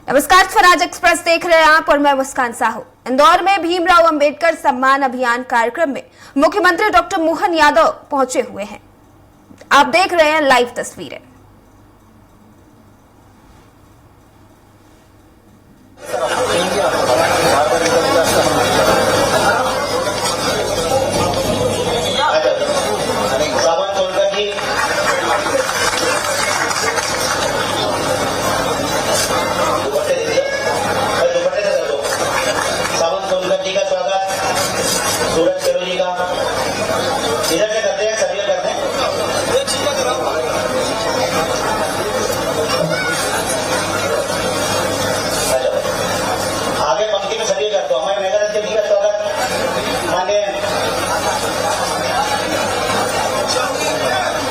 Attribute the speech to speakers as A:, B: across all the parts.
A: नमस्कार, स्वराज एक्सप्रेस देख रहे हैं आप और मैं मुस्कान साहू। इंदौर में भीमराव अंबेडकर सम्मान अभियान कार्यक्रम में मुख्यमंत्री डॉक्टर मोहन यादव पहुंचे हुए हैं। आप देख रहे हैं लाइव तस्वीरें।
B: इधर से करते हैं, सभी करते हैं। आगे पंक्ति में सभी करते हो। हमारे नगर अध्यक्ष जी का स्वागत माननीय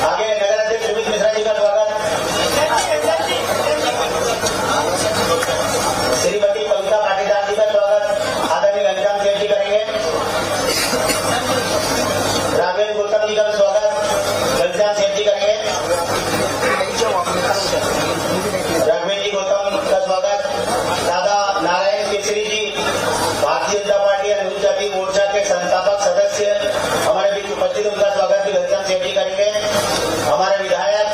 B: आगे नगर अध्यक्ष सुमित मिश्रा जी का स्वागत, श्रीमती कविता पाटीदार जी का स्वागत आदरणीय घनश्याम सेठ जी करेंगे। राघवेंद्र गौतम जी का स्वागत घनश्याम सेठ जी करेंगे। राघवेंद्र जी गौतम का स्वागत। दादा नारायण केसरी जी भारतीय जनता पार्टी अनुसूचित जाति मोर्चा के संस्थापक सदस्य हमारे बीच उपस्थित, उनका स्वागत भी घनश्याम सेठ जी करेंगे। हमारे विधायक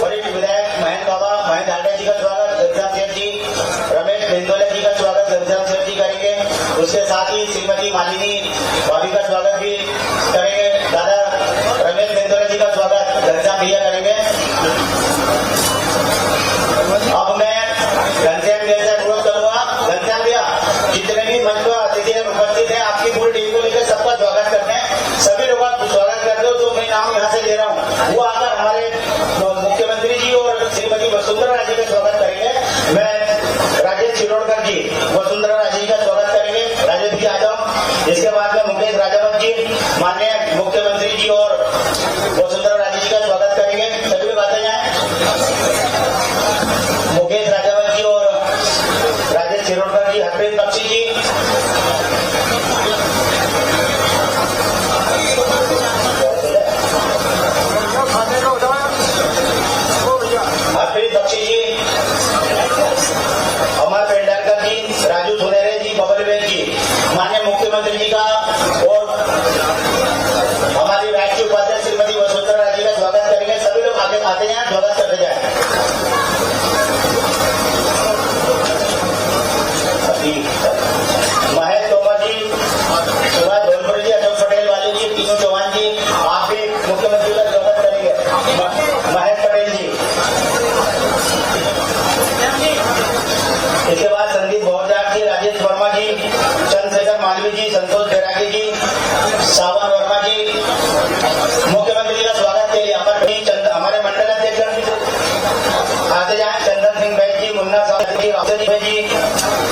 B: वरिष्ठ विधायक महेंद्र बाबा महेंद्र हांडे जी का स्वागत घनश्याम सेठ जी। रमेश बेंदोले जी का स्वागत घनश्याम सेठ जी करेंगे। उसके साथ ही श्रीमती मालिनी भाभी का स्वागत भी करेंगे। दादा रमेश बेंदोले जी का स्वागत घनश्याम भैया करेंगे। अब मैं घनश्याम भैया से अनुरोध करूंगा, घनश्याम भैया जितने भी मंच पर अतिथि उपस्थित है, आपकी पूरी टीम को लेकर सबका स्वागत करते हैं। सभी लोग आप स्वागत करते हो, तो मैं नाम यहाँ से ले रहा हूँ, वो आकर हमारे मुख्यमंत्री जी और श्रीमती वसुंधरा राजे का स्वागत करेंगे। मैं राजेश शिरोडकर जी वसुंधरा राजे जी का स्वागत करेंगे। राजेश जी आ जाओ। इसके बाद में मुकेश राजावत जी माननीय मुख्यमंत्री जी और वसुंधरा राजे जी का स्वागत करेंगे। सभी लोग आते जाए। मुकेश राजावत जी और राजेश शिरोडकर जी, हरप्रीत बख्शी जी, हरप्रीत बख्शी जी, अमर पेंडलकर जी, राजू सुनेरे जी, बबल बेग जी, माननीय मुख्यमंत्री जी का और हमारी राष्ट्रीय उपाध्यक्ष श्रीमती वसुंधरा राजे का स्वागत करेंगे। सभी लोग आगे आते जाए, स्वागत करते जाए। महेश तोमर जी, सुभाष धोलपुर जी, अशोक पटेल वाले जी, तीनों चौहान जी, आप भी मुख्यमंत्री का स्वागत करेंगे। महेश पटेल जी, इसके बाद संदीप भौरजाट जी, राजेश वर्मा जी, चंद्रशेखर मालवी जी, संतोष बैरागी जी, सावन वर्मा जी, मुख्यमंत्री का स्वागत के लिए हमारे मंडल अध्यक्ष आते जाए। चंदन सिंह बैग जी, मुन्ना साहब जी, अफसर जी,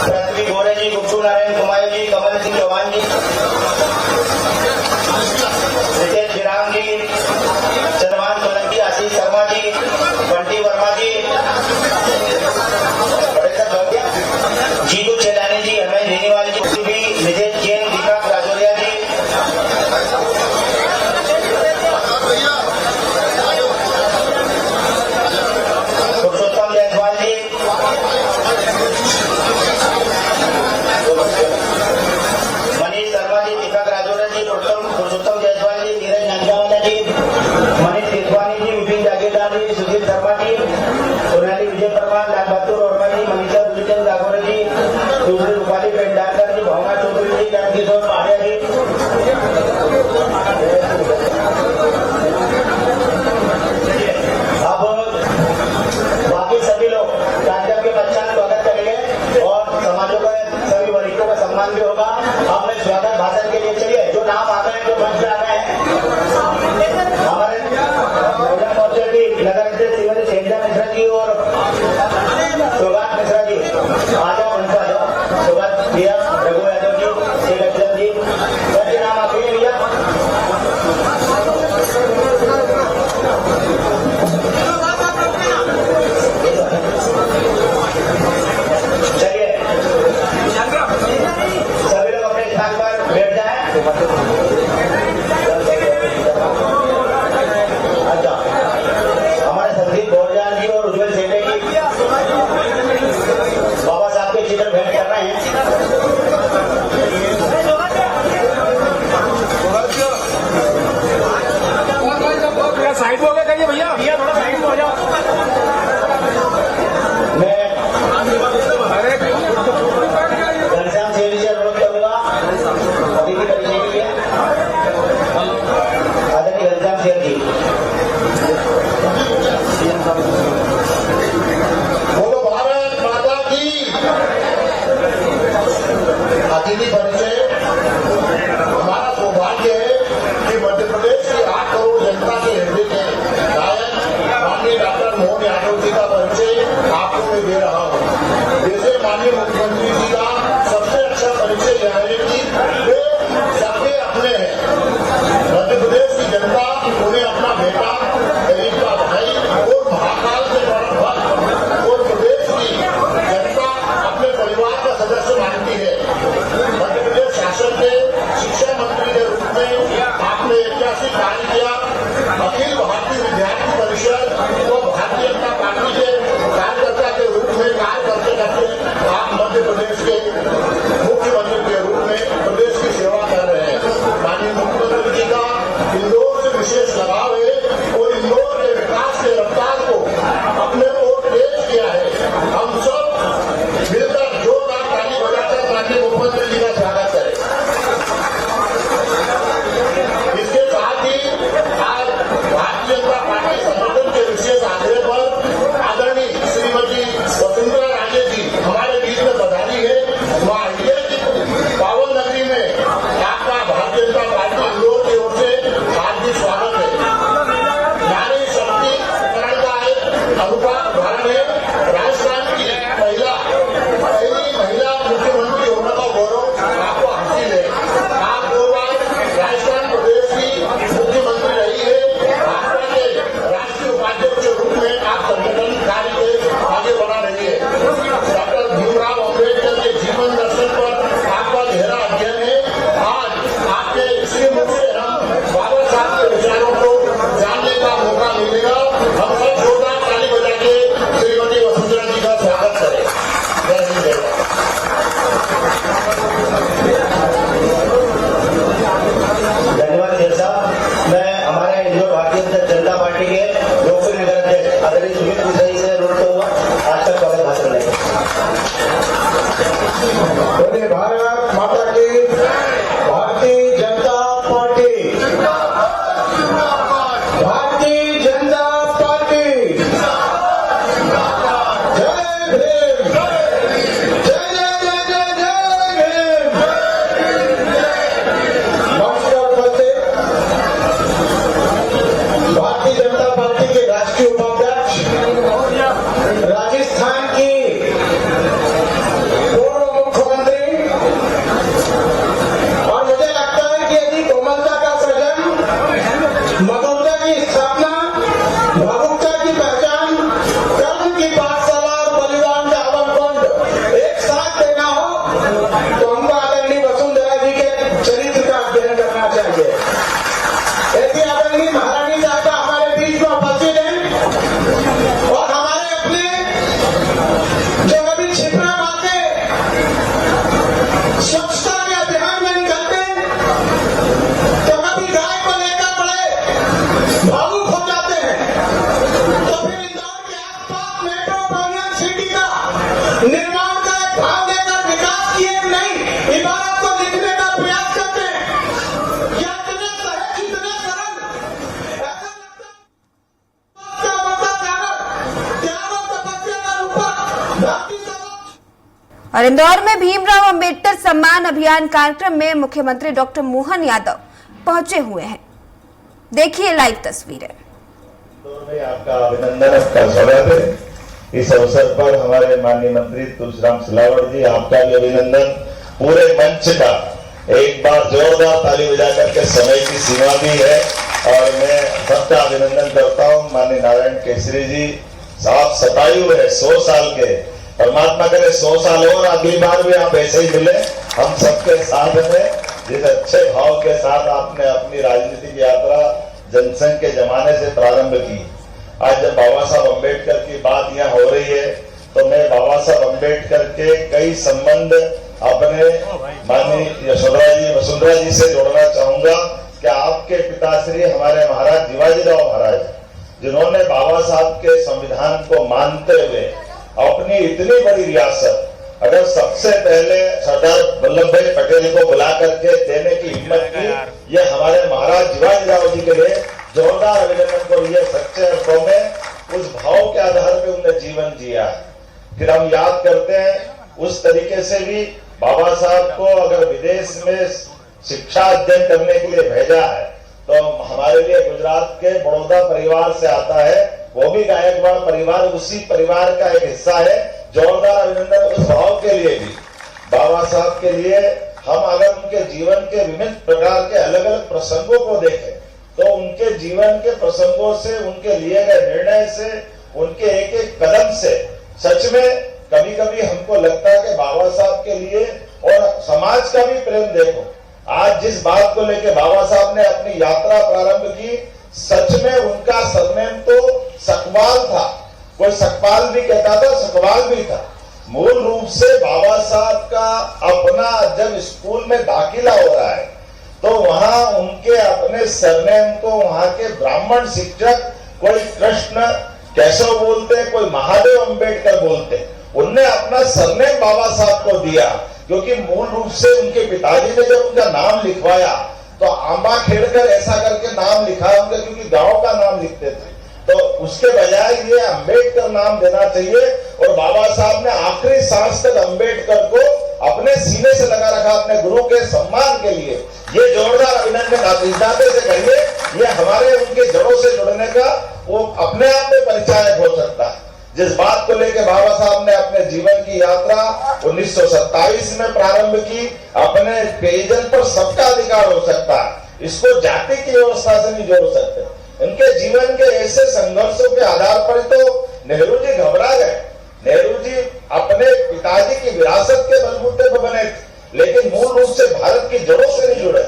B: पृथ्वी गोरे जी, गुप्तू नारायण कुमार जी, कमल सिंह चौहान जी, रितेश विराम जी, चंद्रमान सोलंकी, आशीष शर्मा जी, बंटी वर्मा जी, जीतू चेलानी जी, रमेश बेनीवाल जी, नितेश जैन, दीपक राजौरिया जी, पुरुषोत्तम जायसवाल जी, मनीष शर्मा जी, दीपक राजौरिया जी, पुरुषोत्तम जायसवाल जी, नीरज नंजावाला जी, मनीष केसवानी जी, विपिन जागीरदार जी, सुधीर शर्मा जी, सोनाली विजय परमार, लाल बहादुर वर्मा जी, मनीषा दुर्जन जागोरे जी, दूसरी रूपाली पेंडालकर जी, भावना चौधरी जी, किशोर पाड़िया जी, अब बाकी सभी लोग कार्यक्रम के पश्चात स्वागत करेंगे और समाजों का सभी वरिष्ठों का सम्मान भी होगा। अब मैं स्वागत भाषण के लिए, चलिए जो नाम आ गए, जो मंच पे आ गए हैं, हमारे महिला मोर्चा की नगर अध्यक्ष श्रीमती सेंजा मिश्रा जी और सौगात मिश्रा जी, आ जाओ, उनको आ जाओ। सौगात
A: और इंदौर में भीमराव अंबेडकर सम्मान अभियान कार्यक्रम में मुख्यमंत्री डॉक्टर मोहन यादव पहुंचे हुए हैं। देखिए लाइव तस्वीरें।
C: इंदौर में आपका अभिनंदन, आपका स्वागत है। इस अवसर पर हमारे माननीय मंत्री तुलसीराम सिलावट जी, आपका भी अभिनंदन। पूरे मंच का एक बार जोरदार ताली बजा करके, समय की सीमा भी है और मैं सबका अभिनंदन करता हूँ। माननीय नारायण केसरी जी साफ सतायु है, 100 साल के, परमात्मा करे 100 साल और अगली बार भी आप ऐसे ही मिले हम सबके साथ में। जिस अच्छे भाव के साथ आपने अपनी राजनीतिक यात्रा जनसंघ के जमाने से प्रारंभ की, आज जब बाबा साहब अम्बेडकर की बात यहाँ हो रही है तो मैं बाबा साहब अम्बेडकर के कई संबंध अपने माननीय वसुंधरा जी से जोड़ना चाहूंगा कि आपके पिताश्री हमारे महाराज शिवाजीराव महाराज, जिन्होंने बाबा साहब के संविधान को मानते हुए अपनी इतनी बड़ी रियासत, अगर सबसे पहले सरदार वल्लभ भाई पटेल को बुला करके देने की हिम्मत की, ये हमारे महाराज शिवाजीराव जी के लिए जोरदार अभिनंदन को लिए। सच्चे अर्थों में उस भाव के आधार पर उन्हें जीवन जिया है। फिर हम याद करते हैं उस तरीके से भी बाबा साहब को अगर विदेश में शिक्षा अध्ययन करने के लिए भेजा है तो हमारे लिए गुजरात के बड़ौदा परिवार से आता है, वो भी गायकवाड़ परिवार उसी परिवार का एक हिस्सा है। जोरदार अभिनंदन उस भाव के लिए भी। बाबा साहब के लिए हम अगर उनके जीवन के विभिन्न प्रकार के अलग अलग प्रसंगों को देखें तो उनके जीवन के प्रसंगों से, उनके लिए गए निर्णय से, उनके एक एक कदम से सच में कभी कभी हमको लगता है कि बाबा साहब के लिए और समाज का भी प्रेम देखो। आज जिस बात को लेकर बाबा साहब ने अपनी यात्रा प्रारंभ की, सच में उनका सरनेम तो सकवाल था, कोई सकपाल भी कहता था, सकवाल भी था। मूल रूप से बाबा साहब का अपना जब स्कूल में दाखिला हो रहा है तो वहां उनके अपने सरनेम को वहां के ब्राह्मण शिक्षक कोई कृष्ण केशव बोलते, कोई महादेव अंबेडकर बोलते, उनने अपना सरनेम बाबा साहब को दिया क्योंकि मूल रूप से उनके पिताजी ने जब उनका नाम लिखवाया तो आंबा खेड़कर ऐसा करके नाम लिखा उनका, क्योंकि गांव का नाम लिखते थे, तो उसके बजाय ये अंबेडकर नाम देना चाहिए। और बाबा साहब ने आखिरी सांस तक अंबेडकर को अपने सीने से लगा रखा अपने गुरु के सम्मान के लिए। ये जोरदार अभिनंदन आप इजाते से करिए। ये हमारे उनके जड़ों से जुड़ने का वो अपने आप में परिचायक हो सकता है। जिस बात को लेकर बाबा साहब ने अपने जीवन की यात्रा 1927 में प्रारंभ की, अपने पेयजल पर सबका अधिकार हो सकता है, इसको जाति की व्यवस्था से नहीं जोड़ सकते। उनके जीवन के ऐसे संघर्षों के आधार पर तो नेहरू जी घबरा गए। नेहरू जी अपने पिताजी की विरासत के बलबूते पर बने थे, लेकिन मूल रूप से भारत की जड़ों से नहीं जुड़े।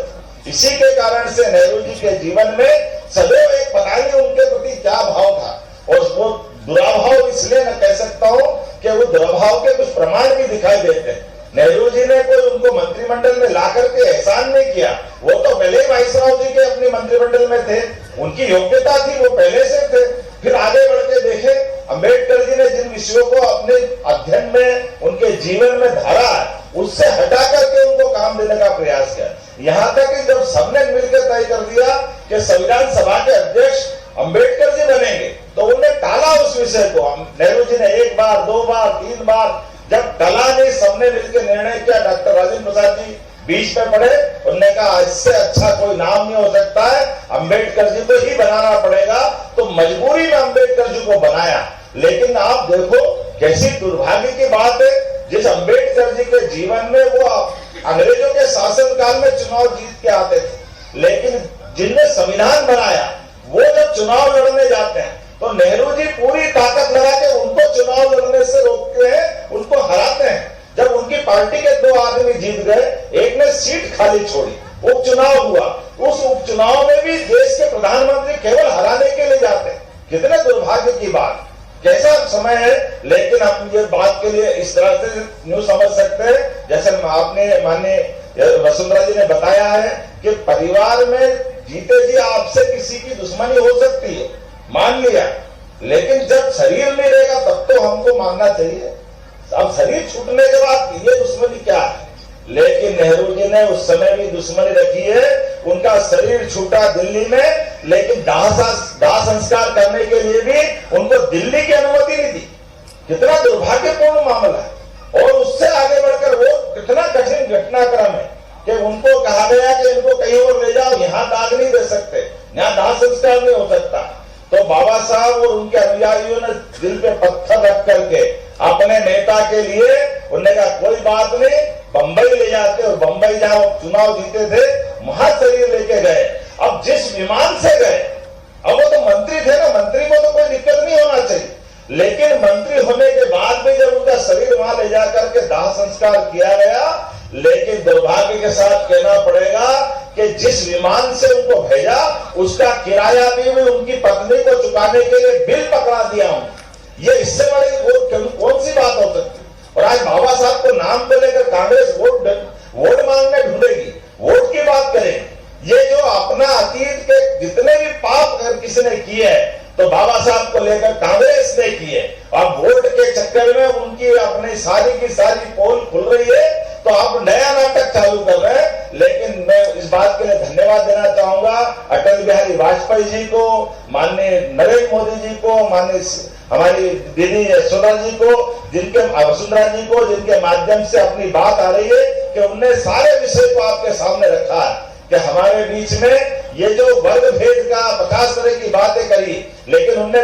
C: इसी के कारण से नेहरू जी के जीवन में सदैव एक पता नहीं उनके प्रति क्या भाव था, और वो दुराभाव इसलिए न कह सकता हूं कि वो दुराभाव के कुछ प्रमाण भी दिखाई देते हैं। नेहरू जी ने कोई उनको मंत्रिमंडल में ला करके एहसान नहीं किया, वो तो पहले ही वाइसराव जी के अपने मंत्रिमंडल में थे, उनकी योग्यता थी, वो पहले से थे। फिर आगे बढ़ के देखे अंबेडकर जी ने जिन विषयों को अपने अध्ययन में, उनके जीवन में धरा है, उससे हटा करके उनको काम देने का प्रयास किया। यहाँ तक कि जब सबने मिलकर तय कर दिया कि संविधान सभा के अध्यक्ष अंबेडकर जी बनेंगे तो उन्होंने टाला उस विषय को। नेहरू जी ने 1 बार, 2 बार, 3 बार जब टला नहीं, सबने मिलकर निर्णय किया। डॉक्टर राजेंद्र प्रसाद जी बीच में पड़े, उन्होंने कहा इससे अच्छा कोई नाम नहीं हो सकता है, अंबेडकर जी को ही बनाना पड़ेगा। तो मजबूरी में अंबेडकर जी को बनाया। लेकिन आप देखो कैसी दुर्भाग्य की बात है, जिस अंबेडकर जी के जीवन में वो अंग्रेजों के शासनकाल में चुनाव जीत के आते थे, लेकिन जिनने संविधान बनाया वो जब चुनाव लड़ने जाते हैं तो नेहरू जी पूरी ताकत लगा के उनको चुनाव लड़ने से रोकते हैं, उनको हराते हैं। जब उनकी पार्टी के 2 आदमी जीत गए, एक ने सीट खाली छोड़ी, उपचुनाव हुआ, उस उपचुनाव में भी देश के प्रधानमंत्री केवल हराने के लिए जाते हैं। कितने दुर्भाग्य की बात, कैसा समय है। लेकिन हम ये बात के लिए इस तरह से न्यू समझ सकते हैं, जैसे आपने माननीय वसुंधरा जी ने बताया है कि परिवार में जीते जी आपसे किसी की दुश्मनी हो सकती है, मान लिया, लेकिन जब शरीर नहीं रहेगा तब तो हमको मानना चाहिए। अब शरीर छूटने के बाद ये दुश्मनी क्या है। लेकिन नेहरू जी ने उस समय भी दुश्मनी रखी है। उनका शरीर छूटा दिल्ली में, लेकिन दाह संस्कार करने के लिए भी उनको दिल्ली की अनुमति नहीं दी। कितना दुर्भाग्यपूर्ण मामला है। और उससे आगे आपातकालीन घटनाक्रम है कि उनको कहा गया कि इनको कहीं और ले जाओ, यहाँ दाग नहीं दे सकते, यहाँ दाह संस्कार नहीं हो सकता। तो बाबा साहब और उनके अनुयायियों ने दिल पे पत्थर रख करके अपने नेता के लिए उन्होंने कहा कोई बात नहीं, बंबई ले जाते, और बंबई जहां चुनाव जीते थे वहां शरीर लेके गए। अब जिस विमान से गए, अब वो तो मंत्री थे ना, मंत्री को तो कोई दिक्कत नहीं होना चाहिए, लेकिन मंत्री होने के बाद भी जब उनका शरीर वहां ले जाकर के दाह संस्कार किया गया, लेकिन दुर्भाग्य के साथ कहना पड़ेगा कि जिस विमान से उनको भेजा उसका किराया भी उनकी पत्नी को चुकाने के लिए बिल पकड़ा दिया हूं। ये इससे बड़ी कौन सी बात हो सकती है? और आज बाबा साहब को नाम को लेकर कांग्रेस वोट मांगने ढूंढेगी, वोट की बात करें। ये जो अपना अतीत के जितने भी पाप किसी ने किए हैं तो बाबा साहब को लेकर कांग्रेस ने किए। अब वोट के चक्कर में उनकी अपनी सारी की सारी पोल खुल रही है, तो आप नया नाटक चालू कर रहे हैं। लेकिन मैं इस बात के लिए धन्यवाद देना चाहूंगा अटल बिहारी वाजपेयी जी को, माननीय नरेंद्र मोदी जी को, माननीय हमारी दीदी यशोदा जी को, वसुंधरा जी को, जिनके माध्यम से अपनी बात आ रही है कि उनने सारे विषय को आपके सामने रखा है कि हमारे बीच में ये जो वर्ग भेद का 50 तरह की बातें करी, लेकिन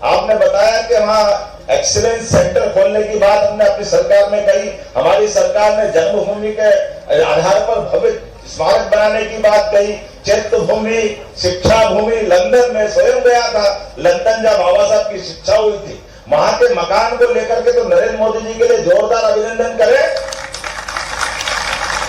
C: आपने बताया कि वहाँ एक्सीलेंस सेंटर खोलने की बात हमने अपनी सरकार में कही। हमारी सरकार ने जन्मभूमि के आधार पर भव्य स्मारक बनाने की बात कही। चित्त भूमि, शिक्षा भूमि, लंदन में स्वयं गया था, लंदन जब बाबा साहब की शिक्षा हुई थी, वहां के मकान को लेकर के तो नरेंद्र मोदी जी के लिए जोरदार अभिनंदन करें,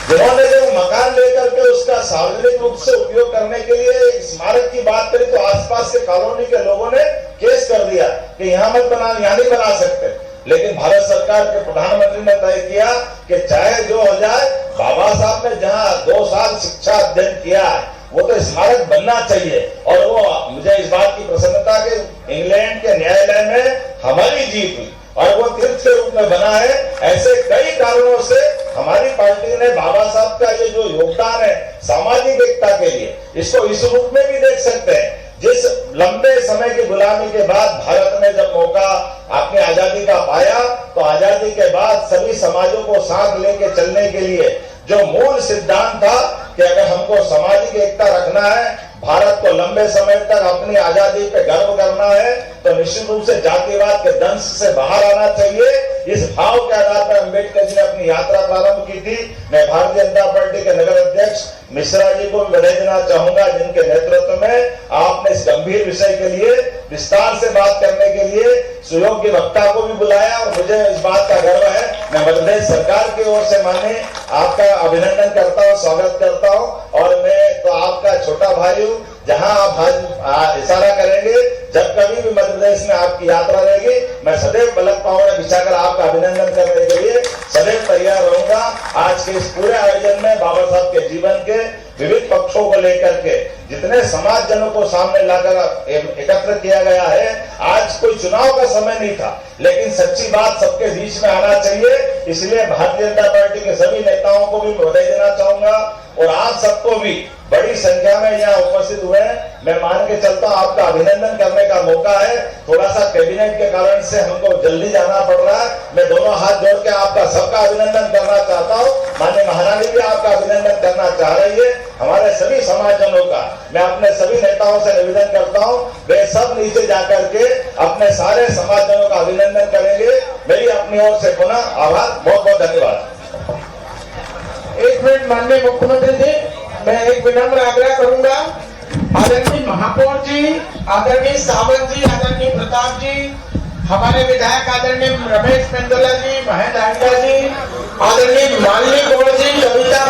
C: जिन्होंने जब मकान लेकर के उसका सार्वजनिक रूप से उपयोग करने के लिए एक स्मारक की बात करी तो आसपास के कॉलोनी के लोगों ने केस कर दिया कि यहाँ मत बना, यहाँ नहीं बना सकते। लेकिन भारत सरकार के प्रधानमंत्री ने तय किया कि चाहे जो हो जाए, बाबा साहब ने जहाँ 2 साल शिक्षा अध्ययन किया है वो तो स्मारक बनना चाहिए। और वो मुझे इस बात की प्रसन्नता कि इंग्लैंड के न्यायालय में हमारी जीत हुई और वो तीर्थ के रूप में बना है। ऐसे कई कारणों से हमारी पार्टी ने बाबा साहब का ये जो योगदान है सामाजिक एकता के लिए, इसको इस रूप में भी देख सकते हैं। जिस लंबे समय की गुलामी के बाद भारत ने जब मौका अपनी आजादी का पाया, तो आजादी के बाद सभी समाजों को साथ लेके चलने के लिए जो मूल सिद्धांत था कि अगर हमको सामाजिक एकता रखना है, भारत को लंबे समय तक अपनी आजादी पे गर्व करना है, तो निश्चित रूप से जातिवाद के दंश से बाहर आना चाहिए। इस भाव के आधार पर अम्बेडकर जी ने अपनी यात्रा प्रारंभ की थी। मैं भारतीय जनता पार्टी के नगर अध्यक्ष मिश्रा जी को बधाई देना चाहूंगा, जिनके नेतृत्व में आपने इस गंभीर विषय के लिए विस्तार से बात करने के लिए सुयोग्य वक्ता को भी बुलाया। और मुझे इस बात का गर्व है, मैं मध्य प्रदेश सरकार की ओर से माननीय आपका अभिनंदन करता हूँ, स्वागत करता हूँ। और मैं तो आपका छोटा भाई हूँ, जहाँ आप इशारा करेंगे, जब कभी भी मध्य प्रदेश में आपकी यात्रा रहेगी, मैं सदैव पलक पाँव बिछाकर आपका अभिनंदन करने के लिए सदैव तैयार रहूंगा। आज के इस पूरे आयोजन में बाबा साहब के जीवन के विविध पक्षों को लेकर के जितने समाज जनों को सामने लाकर एकत्र किया गया है। आज कोई चुनाव का समय नहीं था, लेकिन सच्ची बात सबके बीच में आना चाहिए। इसलिए भारतीय जनता पार्टी के सभी नेताओं को भी बधाई देना चाहूंगा और आप सबको भी बड़ी संख्या में यहाँ उपस्थित हुए हैं। मैं मान के चलता हूँ आपका अभिनंदन करने का मौका है। थोड़ा सा कैबिनेट के कारण से हमको जल्दी जाना पड़ रहा है। मैं दोनों हाथ जोड़ के आपका सबका अभिनंदन करना चाहता हूँ। माननीय महारानी भी आपका अभिनंदन करना चाह रही है, हमारे सभी समाजजनों का। मैं अपने सभी नेताओं से निवेदन करता हूँ, वे सब नीचे जाकर के अपने सारे समाजजनों का अभिनंदन करेंगे। मेरी अपनी ओर से पुनः आभार, बहुत बहुत धन्यवाद।
D: 1 मिनट माननीय मुख्यमंत्री जी, मैं एक विनम्र आग्रह करूंगा। आदरणीय महापौर जी, आदरणीय सावंत जी, आदरणीय प्रताप जी, हमारे विधायक आदरणीय रमेश मेंदोला जी, महेंद्र हांडा जी, आदरणीय मालिनी गौड़ जी, कविता